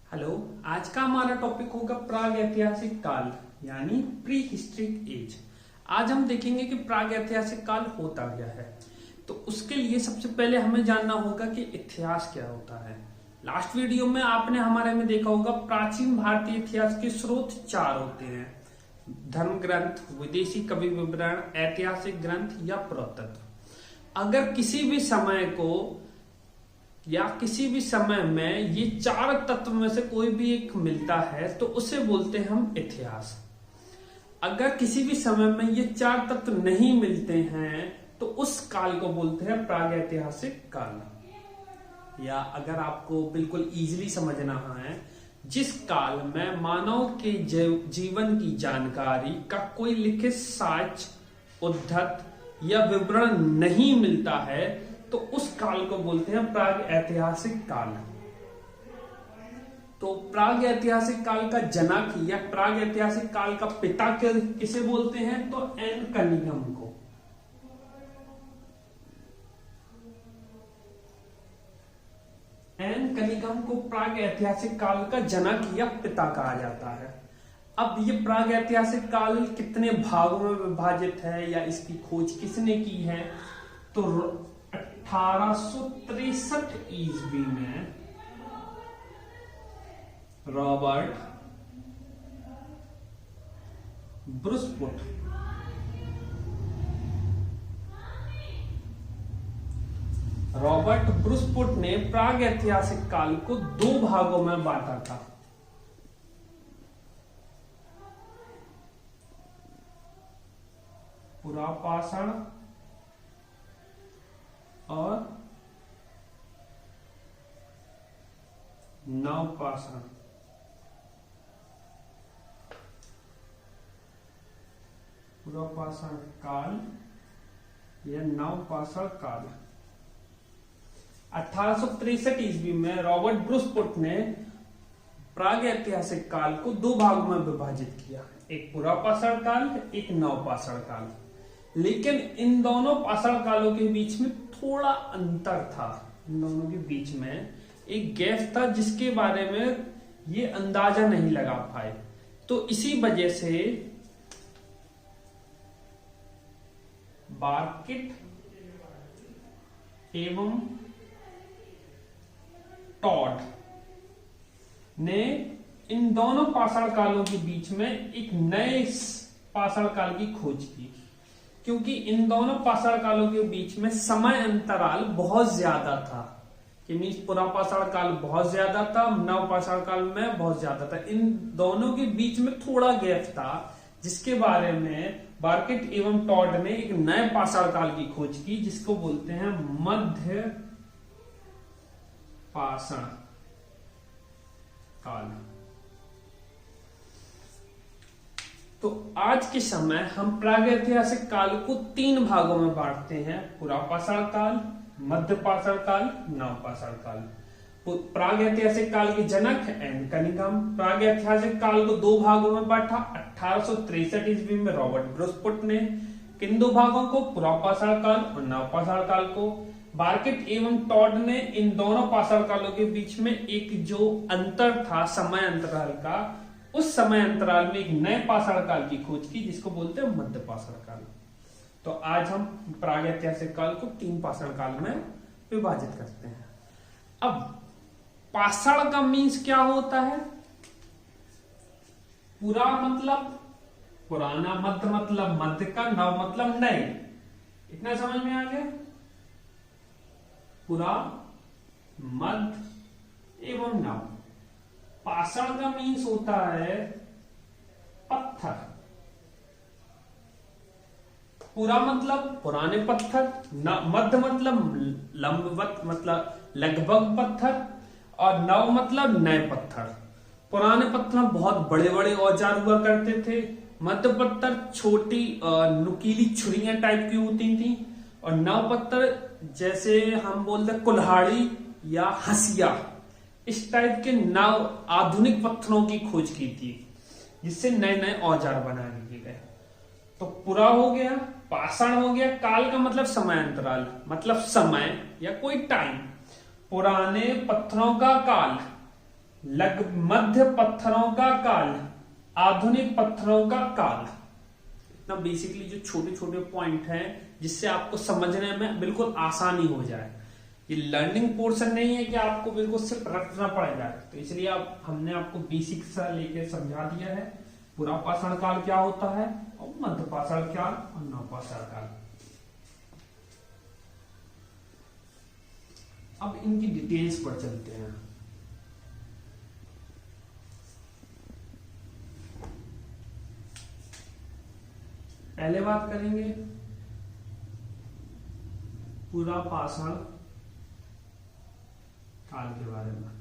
Hello. आज का हमारा टॉपिक होगा प्राग ऐतिहासिक काल यानी प्री हिस्ट्रिक एज। आज हम देखेंगे कि प्राग ऐतिहासिक काल होता क्या है। तो उसके लिए सबसे पहले हमें जानना होगा कि इतिहास क्या होता है। लास्ट वीडियो में आपने हमारे में देखा होगा प्राचीन भारतीय इतिहास के स्रोत 4 होते हैं: धर्म ग्रंथ, विदेशी कवि विवरण, ऐतिहासिक ग्रंथ या पुरातत्व। अगर किसी भी समय को या किसी भी समय में ये 4 तत्व में से कोई भी एक मिलता है तो उसे बोलते हैं हम इतिहास। अगर किसी भी समय में ये 4 तत्व नहीं मिलते हैं तो उस काल को बोलते हैं प्रागैतिहासिक काल। या अगर आपको बिल्कुल इजीली समझना है, जिस काल में मानव के जीवन की जानकारी का कोई लिखित साक्ष्य, उद्धत या विवरण नहीं मिलता है तो उस काल को बोलते हैं प्राग ऐतिहासिक काल। तो प्राग ऐतिहासिक काल का जनक या प्राग ऐतिहासिक काल का पिता किसे बोलते हैं? तो एन कनिंघम को। एन कनिंघम को प्राग ऐतिहासिक काल का जनक या पिता कहा जाता है। अब ये प्राग ऐतिहासिक काल कितने भागों में विभाजित है या इसकी खोज किसने की है? तो 1863 ईस्वी में रॉबर्ट ब्रुसपुट ने प्राग ऐतिहासिक काल को 2 भागों में बांटा था। पुरापाषाण और नवपाषाण। पुरापाषाण काल या नवपाषाण काल। 1863 ईस्वी में रॉबर्ट ब्रुसपुट ने प्राग ऐतिहासिक काल को 2 भागों में विभाजित किया, एक पुरापाषाण काल, एक नवपाषाण काल। लेकिन इन दोनों पाषाण कालों के बीच में थोड़ा अंतर था। इन दोनों के बीच में एक गैप था जिसके बारे में ये अंदाजा नहीं लगा पाए। तो इसी वजह से बार्किट एवं टॉड ने इन दोनों पाषाण कालों के बीच में एक नए पाषाण काल की खोज की, क्योंकि इन दोनों पाषाण कालों के बीच में समय अंतराल बहुत ज्यादा था। मीन्स पुरापाषाण काल बहुत ज्यादा था, नवपाषाण काल में बहुत ज्यादा था। इन दोनों के बीच में थोड़ा गैप था, जिसके बारे में बार्किट एवं टॉड ने एक नए पाषाण काल की खोज की, जिसको बोलते हैं मध्य पाषाण काल। तो आज के समय हम प्रागैतिहासिक काल को 3 भागों में बांटते हैं: पुरापाषाण काल, मध्य पाषाण काल, नवपाषाण काल। प्रागैतिहासिक काल के जनक एन कनिंघम। प्रागैतिहासिक काल को 2 भागों में बांटा 1863 ईस्वी में रॉबर्ट ब्रुसपुट ने। किन 2 भागों को? पुरापाषाण काल और नवपाषाण काल को। बार्किट एवं टॉड ने इन दोनों पाषाण कालों के बीच में एक जो अंतर था समय अंतराल का, उस समय अंतराल में एक नए पाषाण काल की खोज की, जिसको बोलते हैं मध्य पाषाण काल। तो आज हम प्रागैतिहासिक काल को 3 पाषाण काल में विभाजित करते हैं। अब पाषाण का मीन्स क्या होता है? पुरा मतलब पुराना, मध्य मतलब मध्य का, नव मतलब नए। इतना समझ में आ गया? पुरा, मध्य एवं नव। पाषाण का मीन्स होता है पत्थर। पुरा मतलब पुराने पत्थर, मध्य मतलब लंबवत मतलब लगभग पत्थर, और नव मतलब नए पत्थर। पुराने पत्थर बहुत बड़े बड़े औजार हुआ करते थे। मध्य पत्थर छोटी नुकीली छुरियां टाइप की होती थी, और नव पत्थर जैसे हम बोलते कुल्हाड़ी या हंसिया, इस टाइप के नव आधुनिक पत्थरों की खोज की थी, जिससे नए नए औजार बना लिए गए। तो पुरा हो गया, पाषाण हो गया। काल का मतलब समय अंतराल, मतलब समय या कोई टाइम। पुराने पत्थरों का काल मध्य पत्थरों का काल, आधुनिक पत्थरों का काल। इतना बेसिकली जो छोटे छोटे पॉइंट हैं जिससे आपको समझने में बिल्कुल आसानी हो जाए। ये लर्निंग पोर्शन नहीं है कि आपको बिल्कुल सिर्फ रटना पड़ेगा, तो इसलिए हमने आपको बेसिक सा लेके समझा दिया है। पुरापाषाण काल क्या होता है और मध्यपाषाण काल और नवपाषाण काल। अब इनकी डिटेल्स पर चलते हैं। पहले बात करेंगे पुरापाषाण काल के बारे में।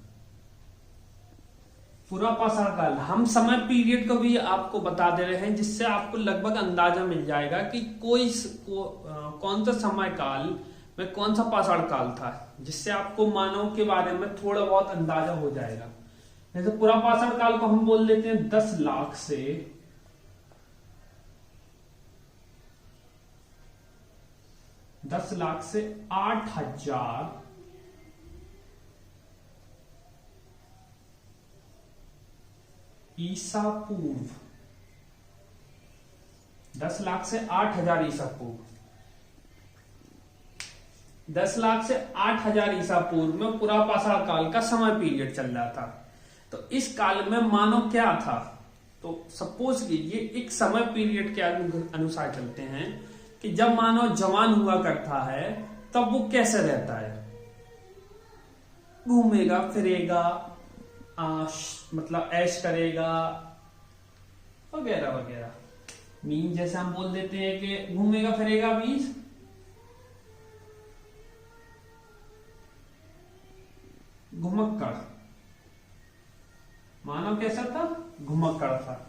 पुरापाषाण काल हम समय पीरियड को भी आपको बता दे रहे हैं, जिससे आपको लगभग अंदाजा मिल जाएगा कि कौन सा समय काल में कौन सा पाषाण काल था, जिससे आपको मानव के बारे में थोड़ा बहुत अंदाजा हो जाएगा। जैसे पुरापाषाण काल को हम बोल देते हैं 10 लाख से 8,000 ईसा पूर्व। 10 लाख से 8,000 ईसा पूर्व। 10 लाख से 8,000 ईसा पूर्व में पुरापाषाण काल का समय पीरियड चल रहा था। तो इस काल में मानव क्या था, तो सपोज कीजिए एक समय पीरियड के अनुसार चलते हैं कि जब मानव जवान हुआ करता है तब वो कैसे रहता है, घूमेगा फिरेगा, मतलब ऐश करेगा वगैरह वगैरह। मीन जैसे हम बोल देते हैं कि घूमेगा फिरेगा, मीन्स घुमक्कड़। मानव कैसा था, घुमक्कड़ था।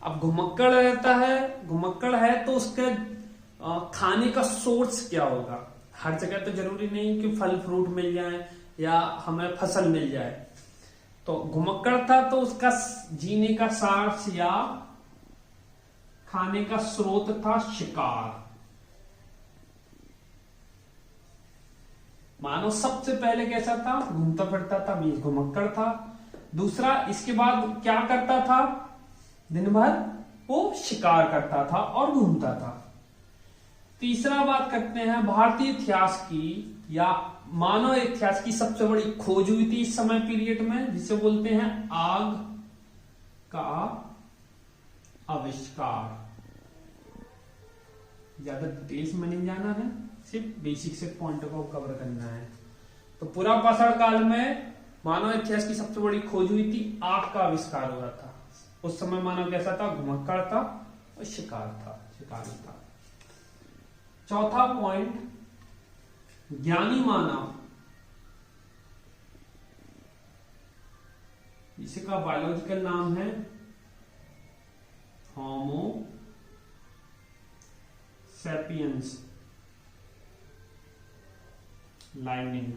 अब घुमक्कड़ रहता है, घुमक्कड़ है तो उसके खाने का सोर्स क्या होगा। हर जगह तो जरूरी नहीं कि फल फ्रूट मिल जाए या हमें फसल मिल जाए। तो घुमक्कड़ था तो उसका जीने का सोर्स या खाने का स्रोत था शिकार। मानव सबसे पहले कैसा था, घूमता फिरता था, बीच घुमक्कड़ था। दूसरा, इसके बाद क्या करता था, दिन भर वो शिकार करता था और घूमता था। तीसरा बात करते हैं भारतीय इतिहास की या मानव इतिहास की सबसे बड़ी खोज हुई थी इस समय पीरियड में, जिसे बोलते हैं आग का आविष्कार। ज्यादा डिटेल्स में नहीं जाना है, सिर्फ बेसिक से पॉइंट को कवर करना है। तो पुरापाषाण काल में मानव इतिहास की सबसे बड़ी खोज हुई थी, आग का आविष्कार हुआ था। उस समय मानव कैसा था, घुमक्कड़ था और शिकारी था। चौथा पॉइंट, ज्ञानी मानव, इसका बायोलॉजिकल नाम है होमो सैपियंस लाइनिंग।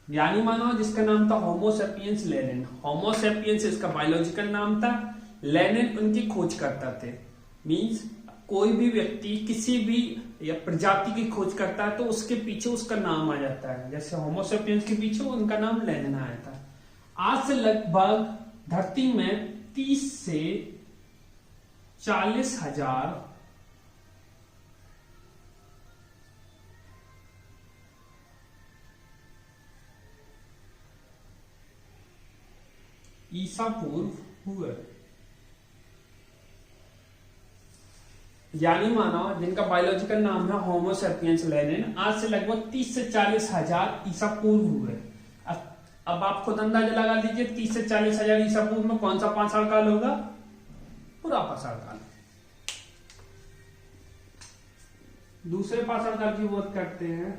ज्ञानी मानव जिसका नाम था Homo sapiens Lenin. Homo sapiens इसका बायोलॉजिकल नाम था, लेनिन उनकी खोज करता थे। मींस कोई भी व्यक्ति किसी भी या प्रजाति की खोज करता है तो उसके पीछे उसका नाम आ जाता है। जैसे होमो सैपियंस के पीछे उनका नाम लेनिन आया था। आज से लगभग धरती में 30 से 40 हजार ईसा पूर्व हुए ज्ञानी मानव जिनका बायोलॉजिकल नाम है होमो सैपियंस लेनिन, आज से लगभग 30 से 40 हजार ईसा पूर्व हुए। अब आप खुद अंदाजा लगा लीजिए 30 से 40 हजार ईसा पूर्व में कौन सा पाषाण काल होगा, पुरापाषाण काल। दूसरे पाषाण काल की बात करते हैं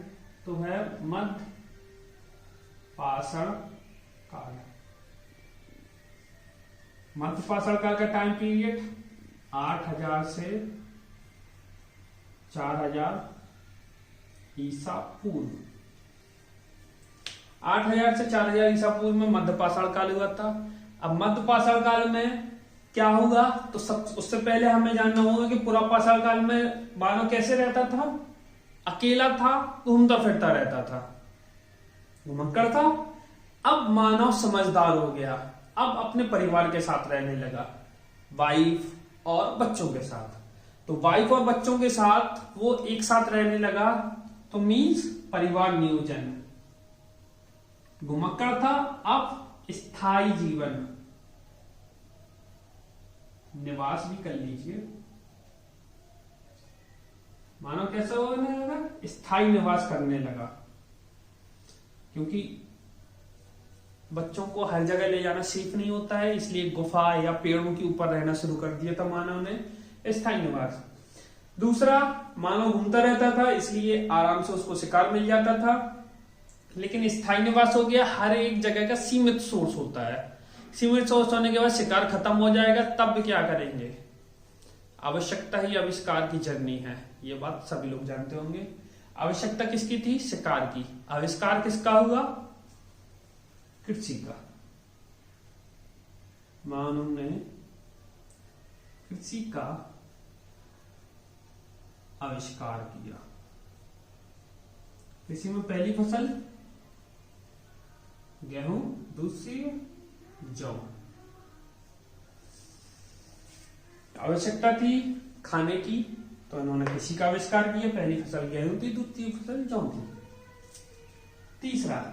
तो है मध्य पाषाण काल। मध्य पाषाण काल का टाइम पीरियड 8,000 से 4,000 ईसा पूर्व। 8,000 से 4,000 ईसा पूर्व में मध्य पाषाण काल हुआ था। अब मध्य पाषाण काल में क्या हुआ, तो उससे पहले हमें जानना होगा कि पुरापाषाण काल में मानव कैसे रहता था, अकेला था, घूमता फिरता रहता था। घुमक्कड़ था। अब मानव समझदार हो गया, अब अपने परिवार के साथ रहने लगा, वाइफ और बच्चों के साथ। तो वाइफ और बच्चों के साथ वो एक साथ रहने लगा, तो मीन्स परिवार नियोजन। घुमक्कड़ था, अब स्थायी जीवन, निवास भी कर लीजिए। मानव कैसा होने लगा? स्थायी निवास करने लगा, क्योंकि बच्चों को हर जगह ले जाना सेफ नहीं होता है, इसलिए गुफा या पेड़ों के ऊपर रहना शुरू कर दिया था मानव ने, स्थायी निवास। दूसरा, मानव घूमता रहता था, इसलिए आराम से उसको शिकार मिल जाता था। लेकिन स्थायी निवास हो गया, हर एक जगह का सीमित सोर्स होता है। सीमित सोर्स होने के बाद शिकार खत्म हो जाएगा, तब क्या करेंगे? आवश्यकता ही आविष्कार की जननी है, ये बात सभी लोग जानते होंगे। आवश्यकता किसकी थी? शिकार की। आविष्कार किसका हुआ? कृषि का। मानव ने कृषि का आविष्कार किया। कृषि में पहली फसल गेहूं, दूसरी जौ। आवश्यकता थी खाने की, तो इन्होंने कृषि का आविष्कार किया। पहली फसल गेहूं थी, दूसरी फसल जौ थी। तीसरा,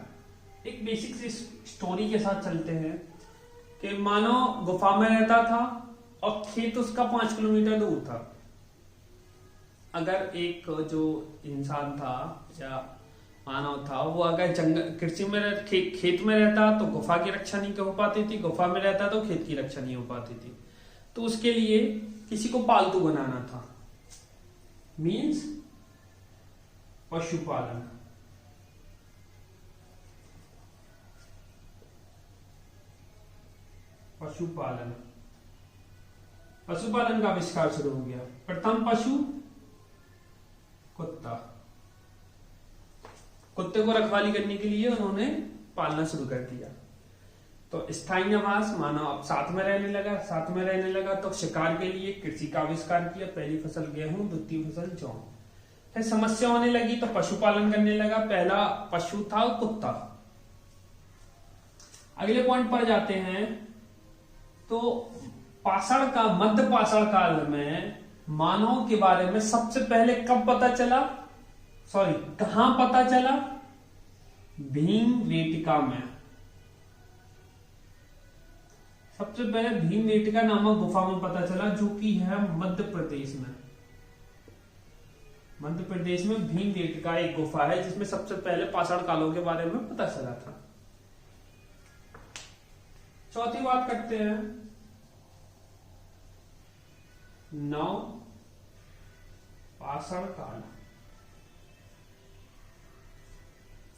एक बेसिक सी स्टोरी के साथ चलते हैं कि मानव गुफा में रहता था और खेत उसका 5 किलोमीटर दूर था। अगर एक जो इंसान था या मानव था, वो अगर जंगल कृषि में खेत में रहता तो गुफा की रक्षा नहीं हो पाती थी, गुफा में रहता तो खेत की रक्षा नहीं हो पाती थी। तो उसके लिए किसी को पालतू बनाना था, मीन्स पशुपालन। पशुपालन का आविष्कार शुरू हो गया। प्रथम पशु कुत्ता। कुत्ते को रखवाली करने के लिए उन्होंने पालना शुरू कर दिया। तो स्थायी निवास, मानव अब साथ में रहने लगा तो शिकार के लिए कृषि का आविष्कार किया। पहली फसल गेहूं, द्वितीय फसल जौ। फिर समस्या होने लगी तो पशुपालन करने लगा। पहला पशु था कुत्ता। अगले पॉइंट पर जाते हैं। तो मध्य पाषाण काल में मानव के बारे में सबसे पहले कब पता चला? कहां पता चला? भीमबेटका में। सबसे पहले भीमबेटका नामक गुफा में पता चला, जो कि है मध्य प्रदेश में। मध्य प्रदेश में भीमबेटका एक गुफा है, जिसमें सबसे पहले पाषाण कालों के बारे में पता चला था। चौथी बात करते हैं, नव पाषाण काल।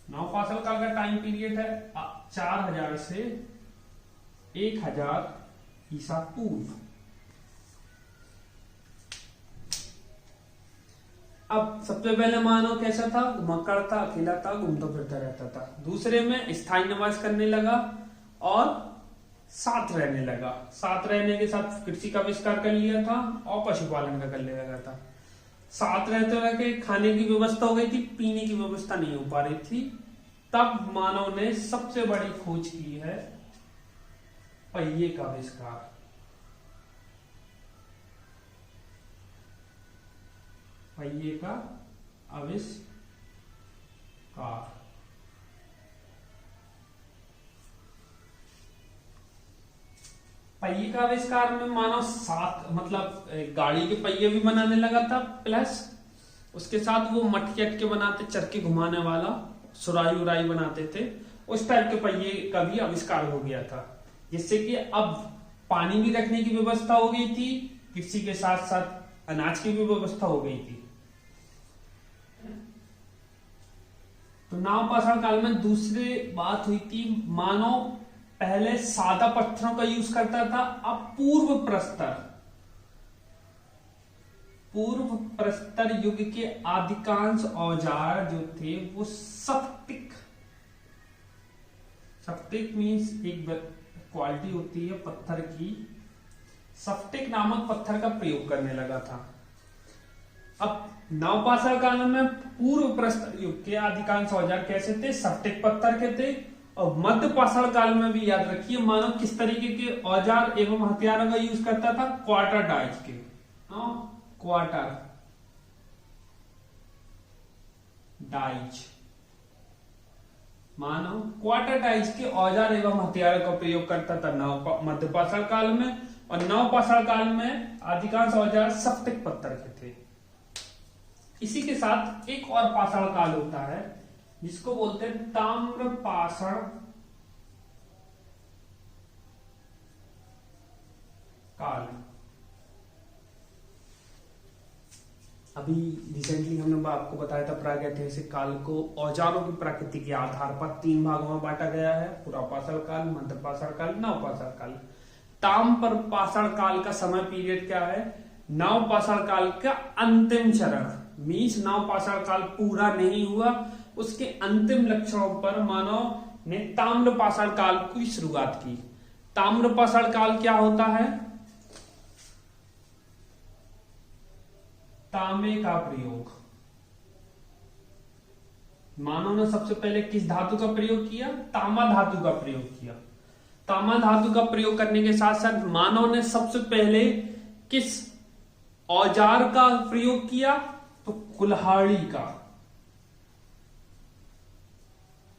नव पाषाण काल का टाइम पीरियड है 4000 से 1000 ईसा पूर्व। अब सबसे पहले मानव कैसा था? घुमक्कड़ था, अकेला था, घूमता फिरता रहता था। दूसरे में स्थायी निवास करने लगा और साथ रहने लगा। साथ रहने के साथ कृषि का आविष्कार कर लिया था और पशुपालन का करने लगा था। साथ रहते रहते खाने की व्यवस्था हो गई थी, पीने की व्यवस्था नहीं हो पा रही थी। तब मानव ने सबसे बड़ी खोज की है पहिए का आविष्कार। पहिए का आविष्कार। पहिए का आविष्कार में मानव साथ गाड़ी के पहिए भी बनाने लगा था, प्लस उसके साथ वो मटके अटके बनाते, चरखे घुमाने वाला सुराही उराही बनाते थे, उस टाइप के पहिए का भी आविष्कार हो गया था, जिससे कि अब पानी भी रखने की व्यवस्था हो गई थी, कृषि के साथ साथ अनाज की भी व्यवस्था हो गई थी। तो नव पाषाण काल में दूसरी बात हुई थी, मानव पहले सादा पत्थरों का यूज करता था, अब पूर्व प्रस्तर युग के अधिकांश औजार जो थे वो सफ्टिक मीन्स एक क्वालिटी होती है पत्थर की, सफ्टिक नामक पत्थर का प्रयोग करने लगा था। अब नवपाषाण काल में पूर्व प्रस्तर युग के अधिकांश औजार कैसे थे? सफ्टिक पत्थर के थे। और मध्य पाषाण काल में भी याद रखिए मानव किस तरीके के औजार एवं हथियारों का यूज करता था? क्वार्टर डाइज के। क्वार्टर डाइज, मानव क्वार्टर डाइज के औजार एवं हथियारों का प्रयोग करता था मध्य पाषाण काल में। और नवपाषाण काल में अधिकांश औजार सफ्टिक पत्थर के थे। इसी के साथ एक और पाषाण काल होता है जिसको बोलते हैं ताम्र पाषाण काल। अभी रिसेंटली हमने आपको बताया था प्रागैतिहासिक काल को औजारों की प्रकृति के आधार पर 3 भागों में बांटा गया है: पुरापाषाण काल, मध्य पाषाण काल, नवपाषाण काल। ताम्र पाषाण काल का समय पीरियड क्या है? नवपाषाण काल का अंतिम चरण, मीन्स नवपाषाण काल पूरा नहीं हुआ, उसके अंतिम लक्षणों पर मानव ने ताम्र पाषाण काल की शुरुआत की। ताम्र पाषाण काल क्या होता है? तांबे का प्रयोग। मानव ने सबसे पहले किस धातु का प्रयोग किया? तांबा धातु का प्रयोग किया। तांबा धातु का प्रयोग करने के साथ साथ मानव ने सबसे पहले किस औजार का प्रयोग किया? तो कुल्हाड़ी का।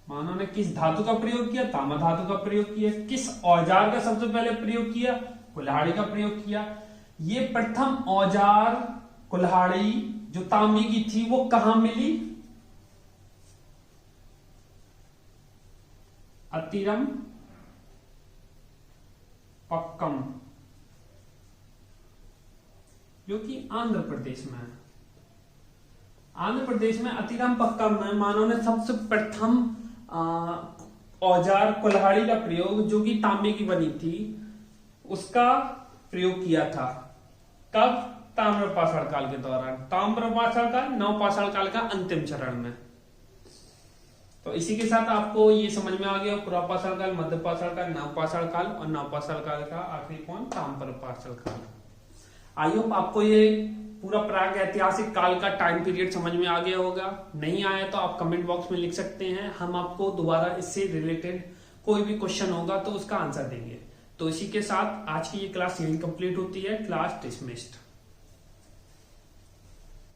मानव ने किस धातु का प्रयोग किया? तांबा धातु का प्रयोग किया। किस औजार का सबसे पहले प्रयोग किया? कुल्हाड़ी का प्रयोग किया। ये प्रथम औजार कुल्हाड़ी जो तांबे की थी वो कहां मिली? अतिरम पक्कम, जो कि आंध्र प्रदेश में है। आंध्र प्रदेश में अतिरम पक्कम में मानव ने सबसे प्रथम औजार कुल्हाड़ी का प्रयोग, जो कि तांबे की बनी थी, उसका प्रयोग किया था। कब? ताम्र पाषाण काल के दौरान। ताम्र पाषाण काल नवपाषाण काल का अंतिम चरण में। तो इसी के साथ आपको ये समझ में आ गया पुरापाषाण काल, मध्य पाषाण काल, नवपाषाण काल और नवपाषाण काल का आखिरी कौन? ताम्र पाषाण काल। आई होप आपको ये पूरा प्राग ऐतिहासिक काल का टाइम पीरियड समझ में आ गया होगा। नहीं आया तो आप कमेंट बॉक्स में लिख सकते हैं, हम आपको दोबारा इससे रिलेटेड कोई भी क्वेश्चन होगा तो उसका आंसर देंगे। तो इसी के साथ आज की ये क्लास यहीं कंप्लीट होती है। Class dismissed.